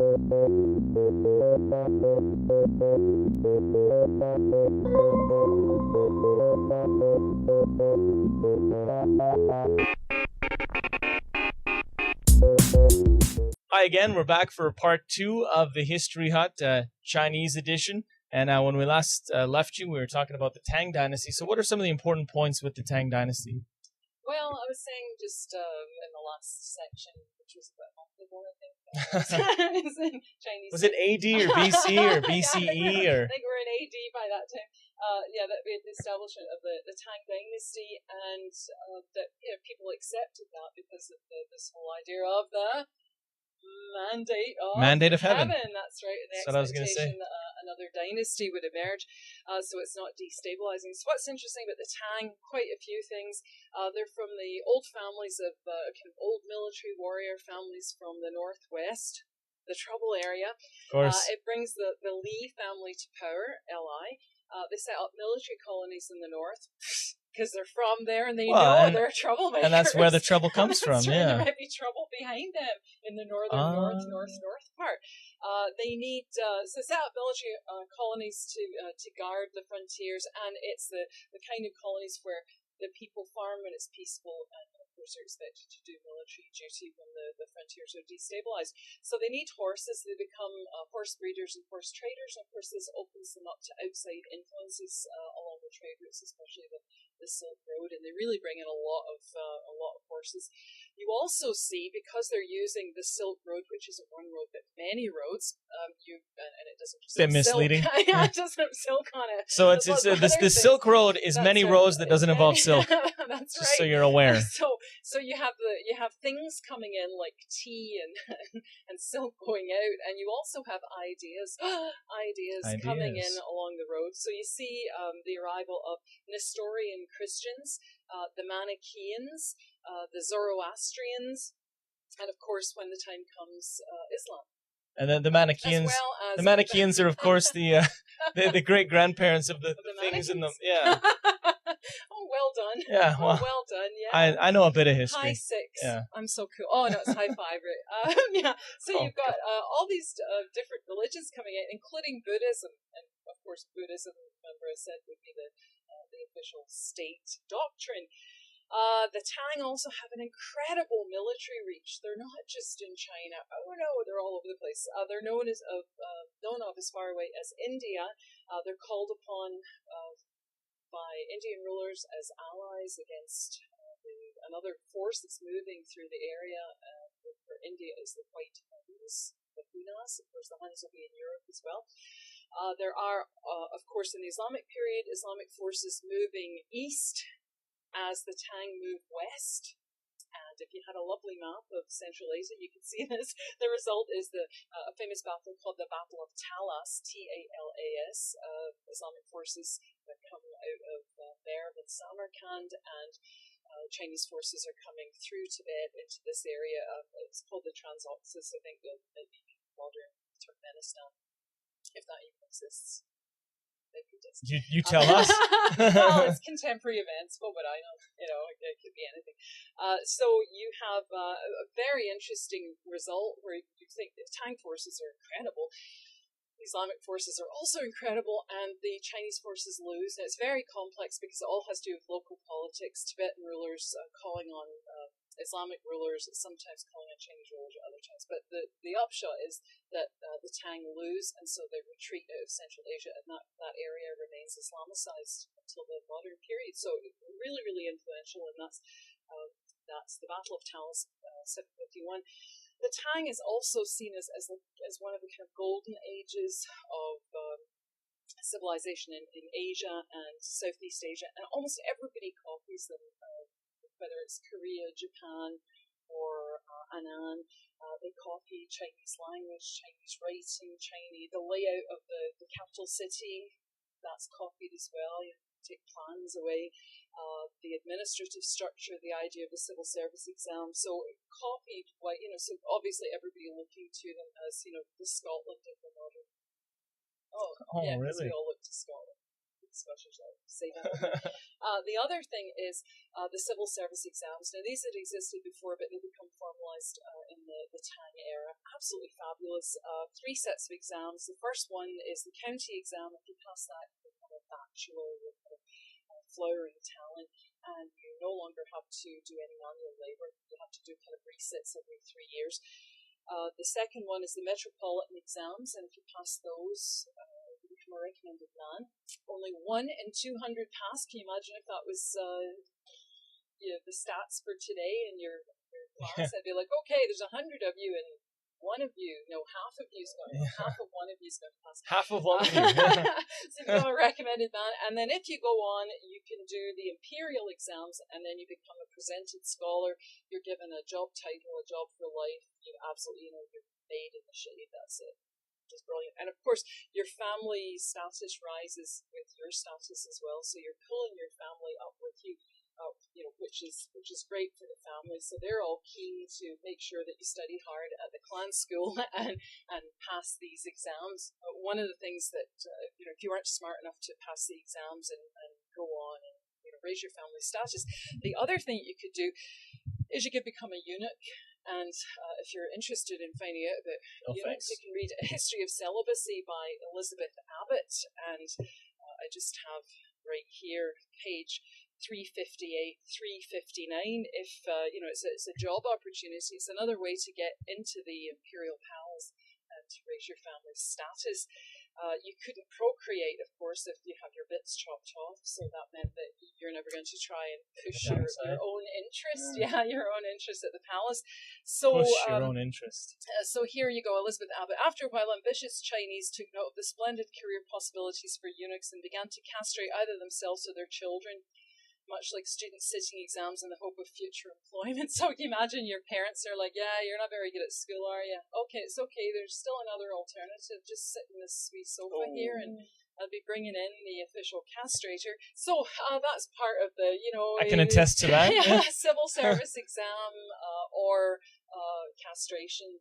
Hi again, we're back for part 2 of the History Hut Chinese edition. And when we last left you, we were talking about the Tang Dynasty. So what are some of the important points with the Tang Dynasty? Well, I was saying just in the last section, which was about a month ago, I think. It's in Chinese. Was it AD or BC or BCE? I think we're in AD by that time. That we had the establishment of the Tang Dynasty, and that people accepted that because of this whole idea of the mandate of heaven. That's right. And the expectation that another dynasty would emerge, so it's not destabilizing. So what's interesting about the Tang? Quite a few things. They're from the old families of kind of old military warrior families from the northwest, the Trouble area. Of course. It brings the Li family to power. Li. They set up military colonies in the north. Because they're from there and they know they're troublemakers. And that's where the trouble comes from, There might be trouble behind them in the northern north part. They need, so set up military colonies to guard the frontiers, and it's the kind of colonies where the people farm when it's peaceful, and of course are expected to do military duty when the frontiers are destabilized. So they need horses. They become horse breeders and horse traders, and of course this opens them up to outside influences along the trade routes, especially the Silk Road, and they really bring in a lot of horses. You also see, because they're using the Silk Road, which isn't one road but many roads, and it doesn't just have misleading. It doesn't have silk on it. So it's the Silk Road is many roads that doesn't involve silk. That's just right. So you're aware. So you have things coming in like tea and silk going out, and you also have ideas coming in along the road. So you see the arrival of Nestorian Christians, the Manichaeans, the Zoroastrians, and of course, when the time comes, Islam. And then the Manichaeans. The Manichaeans are, of course, the great grandparents of the things in them. Yeah. Oh, well done. Yeah. Well done. Yeah. I know a bit of history. High six. Yeah. I'm so cool. Oh no, it's high five, right? Yeah. So you've got all these different religions coming in, including Buddhism, and of course, Buddhism, remember I said, would be the official state doctrine. The Tang also have an incredible military reach. They're not just in China. Oh no, they're all over the place. They're known of as far away as India. They're called upon by Indian rulers as allies against another force that's moving through the area. For India is the White Huns, the Hunas. Of course, the Huns will be in Europe as well. There are, of course, in the Islamic period, Islamic forces moving east as the Tang move west. And if you had a lovely map of Central Asia, you could see this. The result is a famous battle called the Battle of Talas, Talas, Islamic forces that come out of Merv and Samarkand, and Chinese forces are coming through Tibet into this area. It's called the Transoxus, I think, the modern Turkmenistan, if that even exists. You tell us. Well, it's contemporary events. What would I know? It could be anything. So you have a very interesting result where you think the Tang forces are incredible. The Islamic forces are also incredible, and the Chinese forces lose. And it's very complex because it all has to do with local politics. Tibetan rulers calling on Islamic rulers, sometimes calling on Chinese rulers at other times. But the upshot is that the Tang lose, and so they retreat out of Central Asia, and that area remains Islamicized until the modern period. So really, really influential, and that's the Battle of Talas, 751. The Tang is also seen as one of the kind of golden ages of civilization in Asia and Southeast Asia, and almost everybody copies them. Whether it's Korea, Japan, or Annan, they copy Chinese language, Chinese writing, the layout of the capital city, that's copied as well. You take plans away, the administrative structure, the idea of the civil service exam, so copied. So obviously everybody looking to them as the Scotland of the modern. Oh yeah, really? We all look to Scotland. Scottish, I'll say that. The other thing is the civil service exams. Now, these had existed before, but they become formalised in the Tang era. Absolutely fabulous. 3 sets of exams. The first one is the county exam. If you pass that, you become a bachelor with flowering talent, and you no longer have to do any manual labour. You have to do kind of resits every 3 years. The second one is the Metropolitan Exams, and if you pass those, you become a recommended man. Only 1 in 200 pass. Can you imagine if that was the stats for today in your class? I'd be like, okay, there's 100 of you, and half of you's going to half of one of you's going to pass. Half of one of you. So you become a recommended man, and then if you go on, you can do the imperial exams, and then you become a presented scholar. You're given a job title, a job for life. You absolutely, you're made in the shade. That's it. Just brilliant. And of course, your family status rises with your status as well. So you're pulling your family up with you. Which is great for the family. So they're all keen to make sure that you study hard at the clan school and pass these exams. One of the things that if you weren't smart enough to pass the exams and go on and raise your family status, the other thing you could do is you could become a eunuch. And if you're interested in finding out about eunuchs, you can read A History of Celibacy by Elizabeth Abbott, and I just have right here page 358, 359. If it's a job opportunity, it's another way to get into the imperial palace and to raise your family's status. You couldn't procreate, of course, if you have your bits chopped off, so that meant that you're never going to try and push your own interest. Yeah, your own interest at the palace. So push your own interest. So here you go, Elizabeth Abbott. After a while, ambitious Chinese took note of the splendid career possibilities for eunuchs and began to castrate either themselves or their children, much like students sitting exams in the hope of future employment. So can you imagine your parents are like, yeah, you're not very good at school, are you? Okay, it's okay. There's still another alternative. Just sit in this wee sofa here and I'll be bringing in the official castrator. So that's part of the, I can attest to that. Yeah, civil service exam or castration.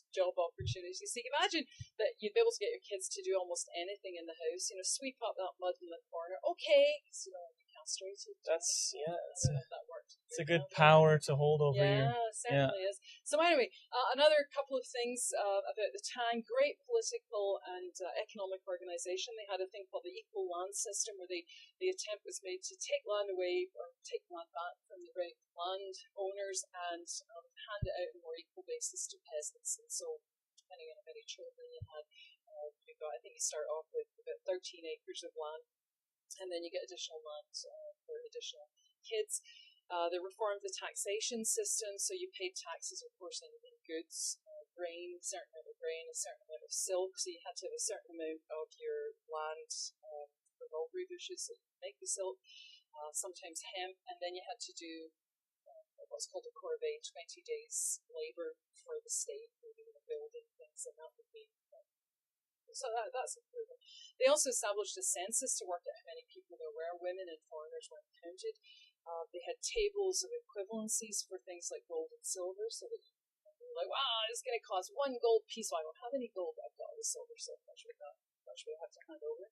Job opportunities. So you can imagine that you'd be able to get your kids to do almost anything in the house. Sweep up that mud in the corner. Okay, because you don't want to be castrated. That worked. It's a good power to hold over you. Yeah, it certainly is. So anyway, another couple of things about the Tang. Great political and economic organization. They had a thing called the equal land system, where the attempt was made to take land away or take land back from the great land owners and hand it out on a more equal basis to peasants. And so, depending on how many children you had, I think you start off with about 13 acres of land, and then you get additional land for additional kids. They reformed the taxation system, so you paid taxes, of course, in goods, grain, a certain amount of grain, a certain amount of silk, so you had to have a certain amount of your land for mulberry bushes so you could make the silk, sometimes hemp, and then you had to do what's called a corvée, 20 days labour for the state, building things, and that would be so that's improvement. They also established a census to work out how many people there were. Women and foreigners weren't counted. They had tables of equivalencies for things like gold and silver, so that you were like, wow, it's going to cost 1 gold piece. Well, I don't have any gold, I've got all the silver, so much we have to hand over.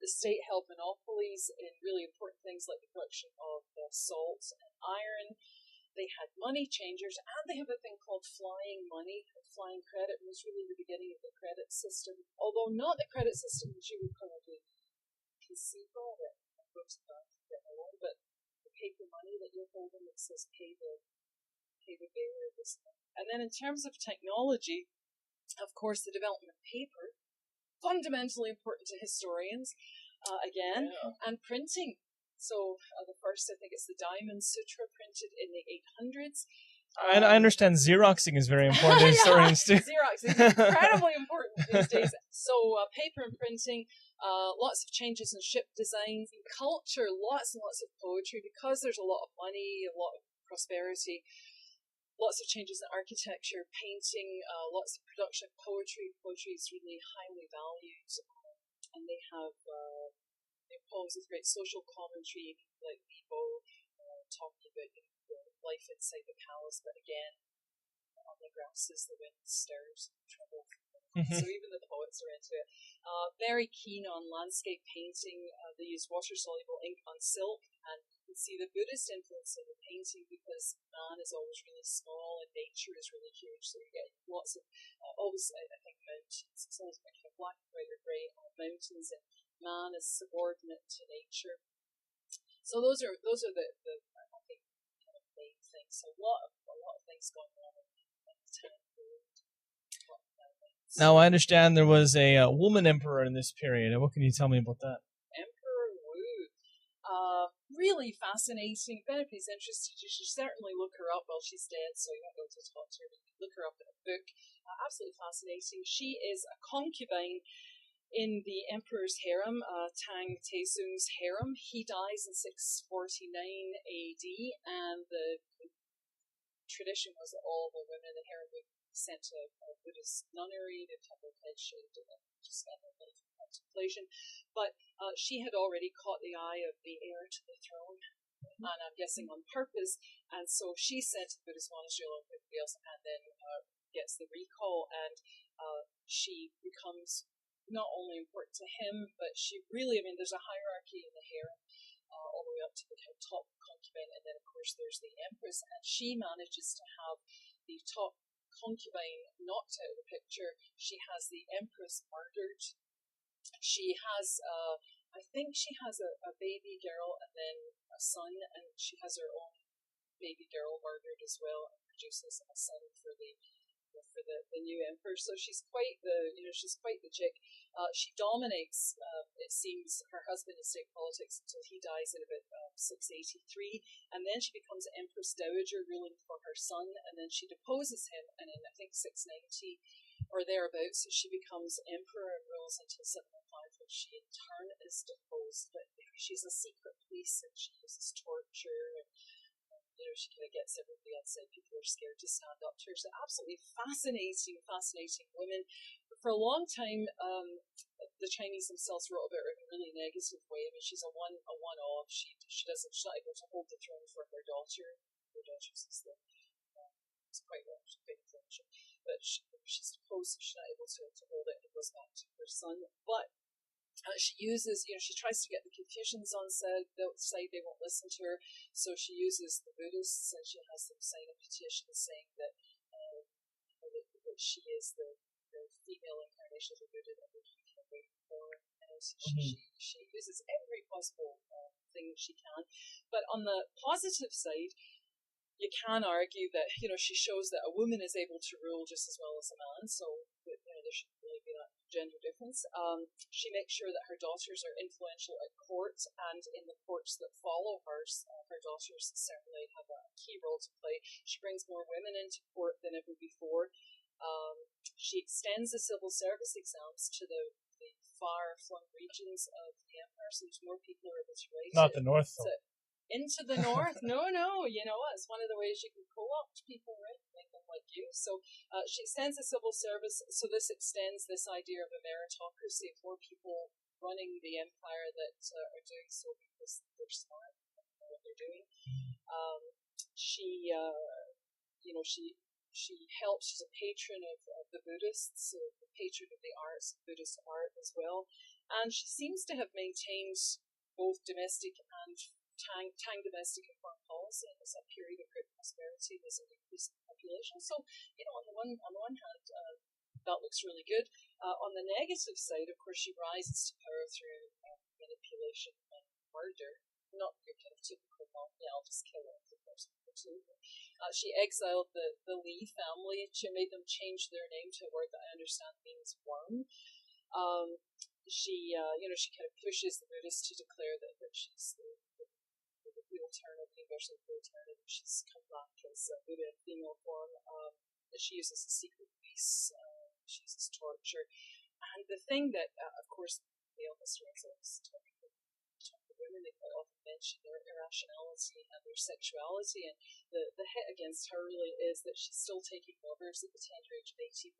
The state held monopolies in really important things like the production of salt and iron. They had money changers, and they have a thing called flying money. Flying credit was really the beginning of the credit system, although not the credit system which you would probably conceive of. But the paper money that you're holding, it says pay the bearer of this money. And then in terms of technology, of course, the development of paper, fundamentally important to historians, and printing. So the first, I think it's the Diamond Sutra, printed in the 800s. I understand Xeroxing is very important to historians too. Xerox is incredibly important these days. So paper and printing, lots of changes in ship designs, in culture, lots and lots of poetry, because there's a lot of money, a lot of prosperity. Lots of changes in architecture, painting, lots of production of poetry. Poetry is really highly valued, and they have poems with great social commentary, like Libo, talking about life inside the palace, but again, on the grasses the wind stirs, trouble So even the poets are into it. Very keen on landscape painting. They use water-soluble ink on silk, and you can see the Buddhist influence in the painting because man is always really small and nature is really huge. So you get lots of, always, I think, mountains. It's always kind of black and white or grey on mountains, and man is subordinate to nature. So those are the I think kind of main things. So a lot of things going on in the Tang period. Now, I understand there was a woman emperor in this period. What can you tell me about that? Emperor Wu. Really fascinating. If anybody's interested, you should certainly look her up. Well, she's dead, so you won't be able to talk to her, but you can look her up in a book. Absolutely fascinating. She is a concubine in the emperor's harem, Tang Taizong's harem. He dies in 649 AD, and the tradition was that all the women in the harem would be sent to a Buddhist nunnery. They'd have their heads shaved and then just spend their life in contemplation. But she had already caught the eye of the heir to the throne, and I'm guessing on purpose. And so she sent to the Buddhist monastery along with everybody else, and then gets the recall, and she becomes not only important to him, but she really, I mean, there's a hierarchy in the harem. All the way up to the kind of top concubine, and then of course there's the empress, and she manages to have the top concubine knocked out of the picture. She has the empress murdered. She has, I think she has a baby girl and then a son, and she has her own baby girl murdered as well, and produces a son for the new emperor. So she's quite the chick. She dominates, it seems, her husband in state politics until he dies in about 683, and then she becomes Empress Dowager, ruling for her son, and then she deposes him, and in I think 690 or thereabouts, she becomes emperor and rules until 705, when she in turn is deposed. But she's a secret police, and she uses torture, and she kind of gets everybody outside. People are scared to stand up to her. So absolutely fascinating women. But for a long time, the Chinese themselves wrote about her in a really negative way. I mean, she's a one-off. She's not able to hold the throne for her daughter. Her daughter's is the it's quite influential, but she's deposed, so she's not able to hold it, and it goes back to her son. But she uses, she tries to get the Confucians on side, they won't listen to her, so she uses the Buddhists, and she has them sign a petition saying that, that she is the female incarnation of the Buddha that we can wait for. And so she uses every possible thing she can. But on the positive side, you can argue that, she shows that a woman is able to rule just as well as a man, so there shouldn't really be that gender difference. She makes sure that her daughters are influential at court, and in the courts that follow hers, her daughters certainly have a key role to play. She brings more women into court than ever before. She extends the civil service exams to the far-flung regions of the empire, so there's more people who are able to write. Not the north, though. Into the north? No, it's one of the ways you can co-opt people, right? Make them like you. So she extends the civil service, so this extends this idea of a meritocracy, of more people running the empire that are doing so because they're smart and know what they're doing. She helps, she's a patron of the Buddhists, so the patron of the arts, Buddhist art as well. And she seems to have maintained both domestic and Tang domestic and foreign policy in this period of great prosperity. There's an increase in population. So, on the one hand, that looks really good. On the negative side, of course, she rises to power through manipulation and murder. Not your kind of typical I'll just kill her, of course. She exiled the Li family. She made them change their name to a word that I understand means worm. She kind of pushes the Buddhists to declare that she's the alternative, the universal alternative. She's come back as a Buddha in female form. She uses a secret police. She uses torture. And the thing that, of course, male historians always talk to women, they quite often mention their irrationality and their sexuality. And the hit against her really is that she's still taking lovers at the tender age of 81.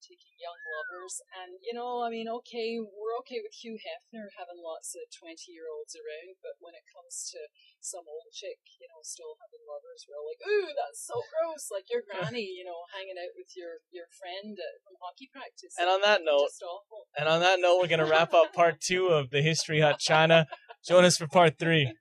taking young lovers. And, you know, I mean, okay, we're okay with Hugh Hefner having lots of 20-year-olds around, but when it comes to some old chick, you know, still having lovers, we're all like, ooh, that's so gross. Like your granny, you know, hanging out with your friend from hockey practice. And on that note, just awful. we're going to wrap up part 2 of the History Hut China. Join us for part 3.